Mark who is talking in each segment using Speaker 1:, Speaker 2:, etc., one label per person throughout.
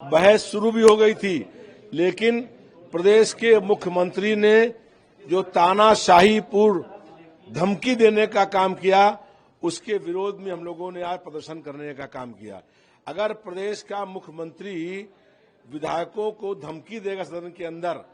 Speaker 1: बहस शुरू भी हो गई थी, लेकिन प्रदेश के मुख्यमंत्री ने जो तानाशाहीपूर्ण धमकी देने का काम किया, उसके विरोध में हम लोगों ने आज प्रदर्शन करने का काम किया। अगर प्रदेश का मुख्यमंत्री विधायकों को धमकी देगा सदन के अंदर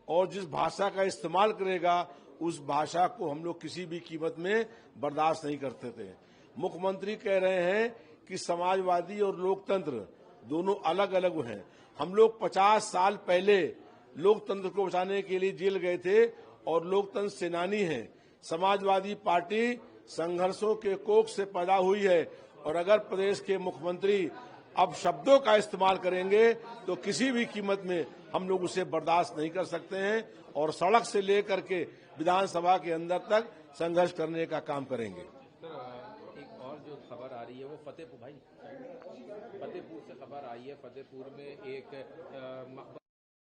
Speaker 1: और जिस भाषा का इस्तेमाल करेगा, उस भाषा को हम लोग किसी भी कीमत में बर्दाश्त नहीं करते थे। मुख्यमंत्री कह रहे हैं कि समाजवादी और लोकतंत्र दोनों अलग अलग हैं। हम लोग 50 साल पहले लोकतंत्र को बचाने के लिए जेल गए थे और लोकतंत्र सेनानी हैं। समाजवादी पार्टी संघर्षों के कोख से पैदा हुई है और अगर प्रदेश के मुख्यमंत्री अब शब्दों का इस्तेमाल करेंगे तो किसी भी कीमत में हम लोग उसे बर्दाश्त नहीं कर सकते हैं और सड़क से लेकर के विधानसभा के अंदर तक संघर्ष करने का काम करेंगे।
Speaker 2: सर, एक और जो खबर आ रही है वो फतेहपुर से खबर आई है। फतेहपुर में एक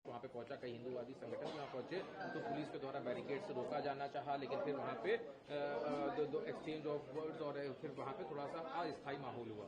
Speaker 2: वहाँ पे पहुंचा, कई हिंदूवादी संगठन वहाँ पहुंचे तो पुलिस के द्वारा बैरिकेड से रोका जाना चाहा, लेकिन फिर वहाँ पे दो एक्सचेंज ऑफ वर्ड्स और फिर वहाँ पे थोड़ा सा अस्थायी माहौल हुआ।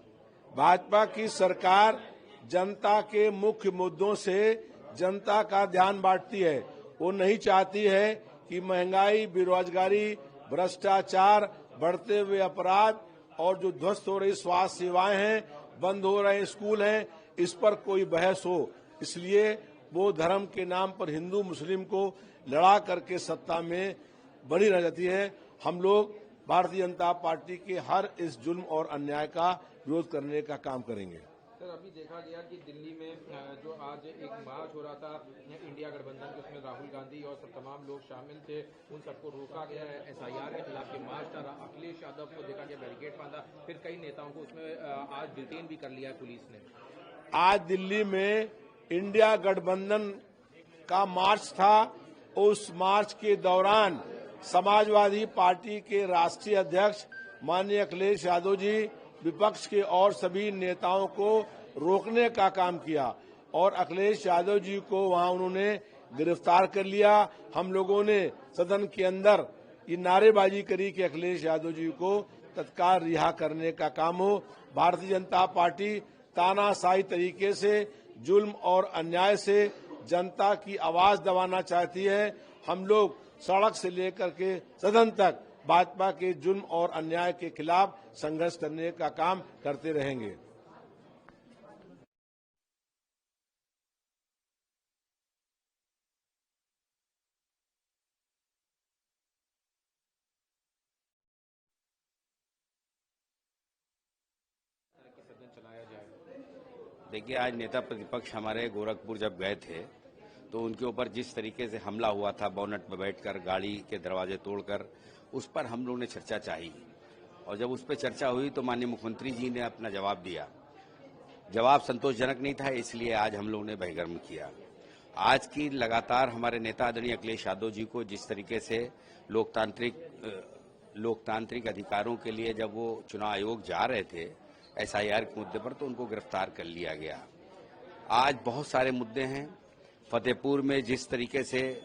Speaker 1: भाजपा की सरकार जनता के मुख्य मुद्दों से जनता का ध्यान बांटती है। वो नहीं चाहती है कि महंगाई, बेरोजगारी, भ्रष्टाचार, बढ़ते हुए अपराध और जो ध्वस्त हो रही स्वास्थ्य सेवाएं हैं, बंद हो रहे स्कूल हैं, इस पर कोई बहस हो। इसलिए वो धर्म के नाम पर हिंदू मुस्लिम को लड़ा करके सत्ता में बनी रह जाती है। हम लोग भारतीय जनता पार्टी के हर इस जुल्म और अन्याय का विरोध करने का काम करेंगे।
Speaker 2: सर, अभी देखा गया कि दिल्ली में जो आज एक मार्च हो रहा था इंडिया गठबंधन के, उसमें राहुल गांधी और तमाम लोग शामिल थे, उन सबको रोका गया है। SIR के खिलाफ के मार्च था। अखिलेश यादव को देखा गया बैरिकेड बांधा, फिर कई नेताओं को उसमें आज डिटेन भी कर लिया है पुलिस ने।
Speaker 1: आज दिल्ली में इंडिया गठबंधन का मार्च था। उस मार्च के दौरान समाजवादी पार्टी के राष्ट्रीय अध्यक्ष माननीय अखिलेश यादव जी विपक्ष के और सभी नेताओं को रोकने का काम किया और अखिलेश यादव जी को वहां उन्होंने गिरफ्तार कर लिया। हम लोगों ने सदन के अंदर ये नारेबाजी करी कि अखिलेश यादव जी को तत्काल रिहा करने का काम हो। भारतीय जनता पार्टी तानाशाही तरीके से, जुल्म और अन्याय से जनता की आवाज दबाना चाहती है। हम लोग सड़क से लेकर के सदन तक भाजपा के जुल्म और अन्याय के खिलाफ संघर्ष करने का काम करते रहेंगे।
Speaker 3: देखिए, आज नेता प्रतिपक्ष हमारे गोरखपुर जब गए थे तो उनके ऊपर जिस तरीके से हमला हुआ था, बोनट पर बैठकर गाड़ी के दरवाजे तोड़कर, उस पर हम लोगों ने चर्चा चाही और जब उस पर चर्चा हुई तो माननीय मुख्यमंत्री जी ने अपना जवाब दिया। जवाब संतोषजनक नहीं था, इसलिए आज हम लोगों ने बहिर्गमन किया। आज की लगातार हमारे नेता आदरणीय अखिलेश यादव जी को जिस तरीके से लोकतांत्रिक अधिकारों के लिए जब वो चुनाव आयोग जा रहे थे SIR के मुद्दे पर, तो उनको गिरफ्तार कर लिया गया। आज बहुत सारे मुद्दे हैं। फतेहपुर में जिस तरीके से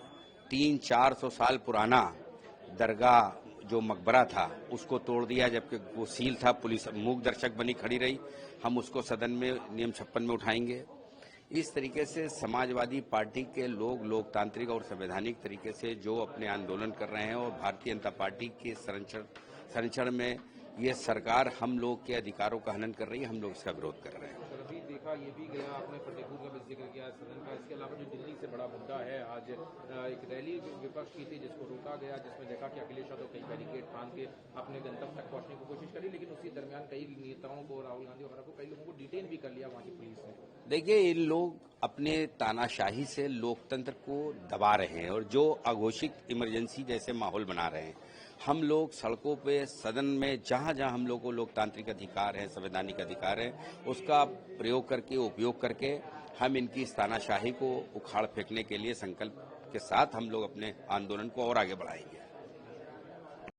Speaker 3: 300-400 साल पुराना दरगाह जो मकबरा था उसको तोड़ दिया, जबकि वो सील था, पुलिस मूक दर्शक बनी खड़ी रही। हम उसको सदन में नियम 56 में उठाएंगे। इस तरीके से समाजवादी पार्टी के लोग लोकतांत्रिक और संवैधानिक तरीके से जो अपने आंदोलन कर रहे हैं और भारतीय जनता पार्टी के संरक्षण में ये सरकार हम लोग के अधिकारों का हनन कर रही है, हम लोग इसका विरोध कर रहे हैं।
Speaker 2: अभी देखा ये भी गया, आपने फतेहपुर का भी जिक्र किया सदन का, इसके अलावा जो दिल्ली से बड़ा मुद्दा है, आज एक रैली विपक्ष की थी जिसको रोका गया, जिसमें देखा कि अखिलेश यादव कई बैरिकेड बांध के अपने गंतव्य तक पहुंचने की कोशिश करी, लेकिन उसी दरमियान कई नेताओं को, राहुल गांधी वगैरह को, कई लोगों को डिटेन भी कर लिया वहाँ की पुलिस ने।
Speaker 3: देखिए, इन लोग अपने तानाशाही से लोकतंत्र को दबा रहे हैं और जो अघोषित इमरजेंसी जैसे माहौल बना रहे हैं। हम लोग सड़कों पे, सदन में, जहां जहां हम लोग को लोकतांत्रिक अधिकार है, संवैधानिक अधिकार है, उसका प्रयोग करके, उपयोग करके हम इनकी इस तानाशाही को उखाड़ फेंकने के लिए संकल्प के साथ हम लोग अपने आंदोलन को और आगे बढ़ाएंगे।